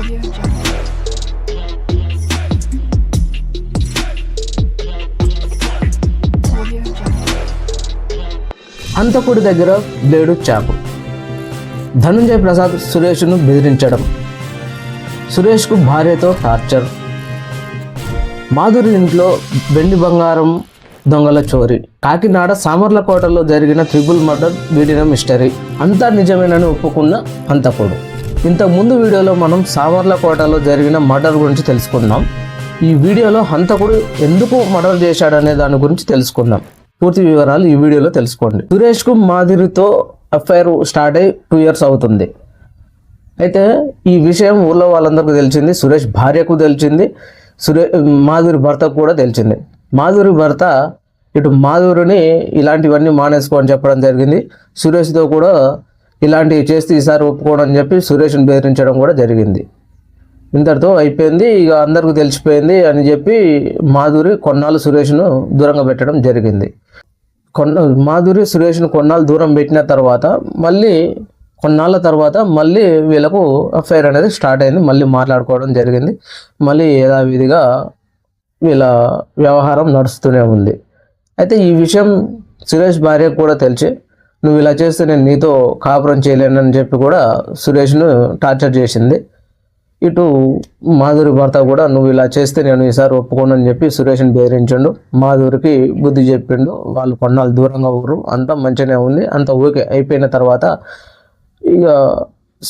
Audio Jungle. Audio Jungle. హంతకుడి దగ్గర blade చాకు. ధనుంజయ ప్రసాద్ సురేష్ను బెదిరించడం, సురేష్కు భార్యతో టార్చర్, మాధురి ఇంట్లో వెండి బంగారం దొంగల చోరీ, కాకినాడ సామర్లకోటలో జరిగిన ట్రిపుల్ మర్డర్ వీడిన మిస్టరీ, అంతా నిజమేనని ఒప్పుకున్న హంతకుడు. ఇంతకుముందు వీడియోలో మనం సామర్లకోటలో జరిగిన మర్డర్ గురించి తెలుసుకున్నాం. ఈ వీడియోలో హంతకుడు ఎందుకు మర్డర్ చేశాడనే దాని గురించి తెలుసుకుందాం. పూర్తి వివరాలు ఈ వీడియోలో తెలుసుకోండి. సురేష్కు మాధురితో అఫైర్ స్టార్ట్ అయ్యి 2 years అవుతుంది. అయితే ఈ విషయం ఊళ్ళో వాళ్ళందరికీ తెలిసింది, సురేష్ భార్యకు తెలిసింది, మాధురి భర్తకు కూడా తెలిసింది. మాధురి భర్త ఇటు మాధురిని ఇలాంటివన్నీ మానేసుకో అని చెప్పడం జరిగింది. సురేష్తో కూడా ఇలాంటివి చేస్తే ఈసారి ఒప్పుకోవడం అని చెప్పి సురేష్ని బెదిరించడం కూడా జరిగింది. ఇంతటితో అయిపోయింది, ఇక అందరికీ తెలిసిపోయింది అని చెప్పి మాధురి కొన్నాళ్ళు సురేష్ను దూరంగా పెట్టడం జరిగింది. మాధురి సురేష్ను కొన్నాళ్ళు దూరం పెట్టిన తర్వాత కొన్నాళ్ళ తర్వాత మళ్ళీ వీళ్ళకు అఫైర్ అనేది స్టార్ట్ అయింది. మళ్ళీ మాట్లాడుకోవడం జరిగింది. మళ్ళీ యథావిధిగా వీళ్ళ వ్యవహారం నడుస్తూనే ఉంది. అయితే ఈ విషయం సురేష్ భార్యకు కూడా తెలిసి, నువ్వు ఇలా చేస్తే నేను నీతో కాపురం చేయలేనని చెప్పి కూడా సురేష్ను టార్చర్ చేసింది. ఇటు మాధురి భర్త కూడా నువ్వు ఇలా చేస్తే నేను ఈసారి ఒప్పుకోనని చెప్పి సురేష్ని బెదిరించండు. మాధురికి బుద్ధి చెప్పిండు. వాళ్ళు కొన్నాళ్ళు దూరంగా ఊరు, అంతా మంచిగానే ఉంది, అంత ఓకే అయిపోయిన తర్వాత ఇక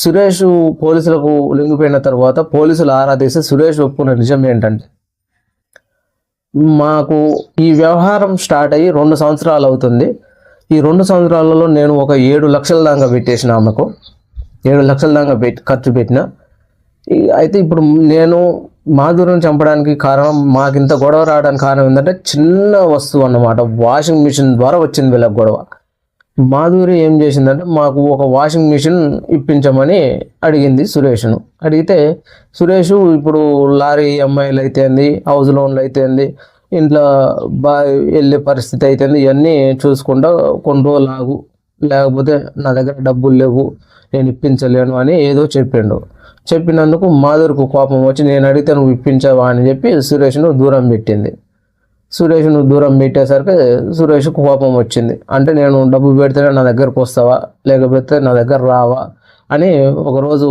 సురేష్ పోలీసులకు లొంగిపోయిన తర్వాత పోలీసులు ఆరా తీసి సురేష్ ఒప్పుకున్న నిజం ఏంటంటే, మాకు ఈ వ్యవహారం స్టార్ట్ అయ్యి 2 సంవత్సరాలు అవుతుంది. ఈ 2 సంవత్సరాలలో నేను ఒక 7 లక్షల దాకా పెట్టేసిన, ఆమెకు 7 లక్షల దాకా ఖర్చు పెట్టిన. అయితే ఇప్పుడు నేను మాధురిని చంపడానికి కారణం, మాకింత గొడవ రావడానికి కారణం ఏంటంటే చిన్న వస్తువు అన్నమాట. వాషింగ్ మిషన్ ద్వారా వచ్చింది వీళ్ళకి గొడవ. మాధురి ఏం చేసిందంటే మాకు ఒక వాషింగ్ మిషన్ ఇప్పించమని అడిగింది సురేష్ను. అడిగితే సురేష్ ఇప్పుడు లారీ EMIలు అయితేంది, హౌస్ లోన్లు అయితేంది, ఇంట్లో వెళ్ళే పరిస్థితి అయితేంది, ఇవన్నీ చూసుకుంటా కొన్ని రోజులు ఆగు, లేకపోతే నా దగ్గర డబ్బులు లేవు, నేను ఇప్పించలేను అని ఏదో చెప్పిండు. చెప్పినందుకు మాధురికి కోపం వచ్చి నేను అడిగితే నువ్వు ఇప్పించావా అని చెప్పి సురేష్ను దూరం పెట్టింది. సురేష్ను దూరం పెట్టేసరికి సురేష్కు కోపం వచ్చింది. అంటే నేను డబ్బు పెడితేనే నా దగ్గరకు వస్తావా, లేకపోతే నా దగ్గర రావా అని ఒకరోజు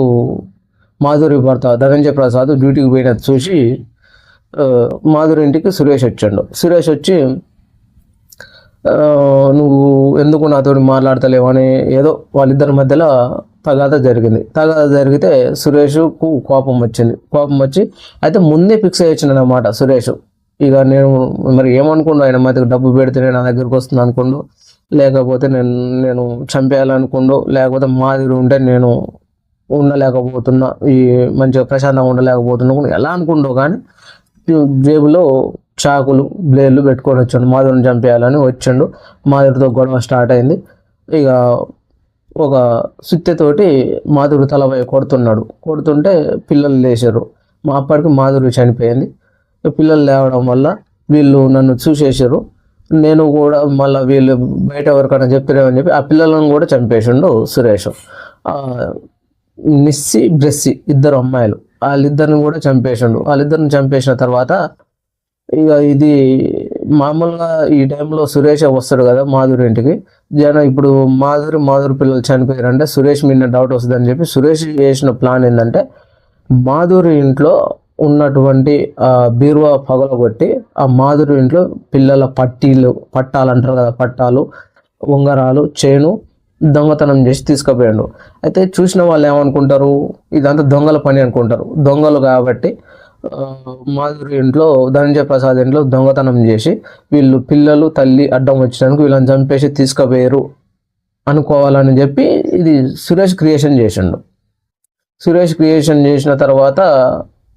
మాధురి భర్త ధనంజయ ప్రసాద్ డ్యూటీకి పోయినది చూసి మాధురి ఇంటికి సురేష్ వచ్చాడు. సురేష్ వచ్చి నువ్వు ఎందుకు నాతో మాట్లాడతలేవు అని ఏదో వాళ్ళిద్దరి మధ్యలో తగాదా జరిగింది. తగాదా జరిగితే సురేష్కు కోపం వచ్చి అయితే ముందే ఫిక్స్ అయ్యొచ్చింది అన్నమాట సురేష్. ఇక నేను మరి ఏమనుకుండు, ఆయన మధ్యకి డబ్బు పెడితేనే నా దగ్గరికి వస్తుంది అనుకుండు, లేకపోతే నేను చంపేయాలనుకుండు, లేకపోతే మాదిరి ఉంటే నేను ఉండలేకపోతున్నా, ఈ మంచిగా ప్రశాంతంగా ఉండలేకపోతున్నా ఎలా అనుకుండో కానీ జేబులో చాకులు బ్లేడ్లు పెట్టుకొని వచ్చాడు. మాధురిని చంపేయాలని వచ్చాడు. మాధురితో గొడవ స్టార్ట్ అయింది. ఇక ఒక సుత్తెతోటి మాధురి తలపై కొడుతుంటే పిల్లలు లేచారు. అప్పటికి మాధురి చనిపోయింది. పిల్లలు లేవడం వల్ల వీళ్ళు నన్ను చూసేసారు. నేను కూడా మళ్ళీ వీళ్ళు బయట ఎవరికైనా చెప్తారేమని చెప్పి ఆ పిల్లలను కూడా చంపేసిండు సురేష్. నిస్సి బ్రెస్సి 2 అమ్మాయిలు, వాళ్ళిద్దరిని కూడా చంపేసిండు. వాళ్ళిద్దరిని చంపేసిన తర్వాత ఇక ఇది మామూలుగా ఈ టైంలో సురేష్ వస్తాడు కదా మాధురి ఇంటికి. ఇప్పుడు మాధురి పిల్లలు చనిపోయారంటే సురేష్ మీద డౌట్ వస్తుందని చెప్పి సురేష్ చేసిన ప్లాన్ ఏంటంటే, మాధురి ఇంట్లో ఉన్నటువంటి బీరువా పగలగొట్టి ఆ మాధురి ఇంట్లో పిల్లల పట్టాలు అంటారు కదా, పట్టాలు, ఉంగరాలు, చైను దొంగతనం చేసి తీసుకుపోయాడు. అయితే చూసిన వాళ్ళు ఏమనుకుంటారు, ఇదంతా దొంగల పని అనుకుంటారు. దొంగలు కాబట్టి మాధురి ఇంట్లో ధనంజయ ప్రసాద్ ఇంట్లో దొంగతనం చేసి వీళ్ళు పిల్లలు తల్లి అడ్డం వచ్చినందుకు వీళ్ళని చంపేసి తీసుకుపోయారు అనుకోవాలని చెప్పి ఇది సురేష్ క్రియేషన్ చేసిండు. సురేష్ క్రియేషన్ చేసిన తర్వాత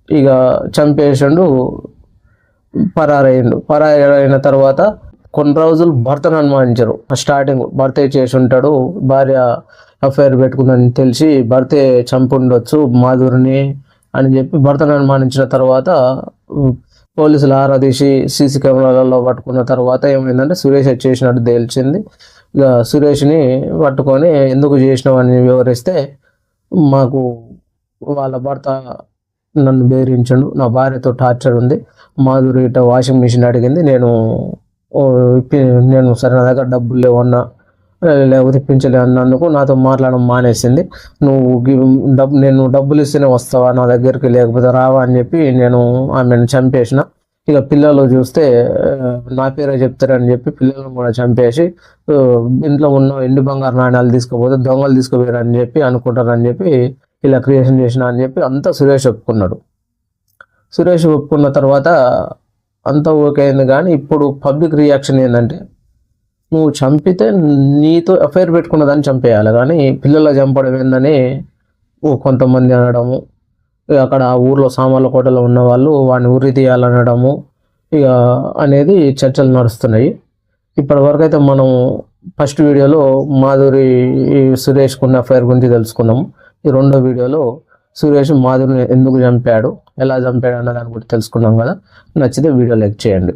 ఇక చంపేసిండు, పరారైన తర్వాత కొన్ని రోజులు భర్తను అనుమానించారు. స్టార్టింగ్ భర్తే చేసి ఉంటాడు, భార్య అఫైర్ పెట్టుకుందని తెలిసి భర్తే చంపుండొచ్చు మాధురిని అని చెప్పి భర్తను అనుమానించిన తర్వాత పోలీసులు ఆరా తీసి సీసీ కెమెరాలలో పట్టుకున్న తర్వాత ఏమైందంటే సురేష్ చేసినట్టు తేల్చింది. ఇక సురేష్ని పట్టుకొని ఎందుకు చేసినావు అని వివరిస్తే, మాకు వాళ్ళ భర్త నన్ను బెదిరించాడు. నా భార్యతో టార్చర్ ఉంది. మాధురి ఇట్లా వాషింగ్ మిషన్ అడిగింది. ఓ, నేను సరే నా దగ్గర డబ్బులు లేవన్నా లేకపోతే ఇప్పించలే అన్నందుకు నాతో మాట్లాడడం మానేసింది. నేను డబ్బులు ఇస్తేనే వస్తావా నా దగ్గరికి, లేకపోతే రావా అని చెప్పి నేను ఆమెను చంపేసిన. ఇక పిల్లలు చూస్తే నా పేరే చెప్తారని చెప్పి పిల్లలను కూడా చంపేసి ఇంట్లో ఉన్న ఎండు బంగారు నాణ్యాలు తీసుకుపోతే దొంగలు తీసుకుపోయారని చెప్పి అనుకుంటారని చెప్పి ఇలా క్రియేషన్ చేసిన అని చెప్పి అంతా సురేష్ ఒప్పుకున్నాడు. సురేష్ ఒప్పుకున్న తర్వాత అంతా ఓకే అయింది. కానీ ఇప్పుడు పబ్లిక్ రియాక్షన్ ఏంటంటే, నువ్వు చంపితే నీతో ఎఫ్ఐఆర్ పెట్టుకున్నదాన్ని చంపేయాలి, కానీ పిల్లల చంపడం ఏందని కొంతమంది అనడము, అక్కడ ఆ ఊర్లో సామాన్ల కోటలో ఉన్న వాళ్ళు వాడిని ఉరి తీయాలనడము ఇక అనేది చర్చలు నడుస్తున్నాయి. ఇప్పటి వరకు అయితే మనం ఫస్ట్ వీడియోలో మాధురి సురేష్కు ఉన్న ఎఫ్ఐఆర్ గురించి తెలుసుకున్నాము. ఈ రెండో వీడియోలో సురేష్ మాధురిని ఎందుకు చంపాడు, ఎలా చంపాడు అన్న దాని గురించి తెలుసుకున్నాం కదా. నచ్చితే వీడియో లైక్ చేయండి.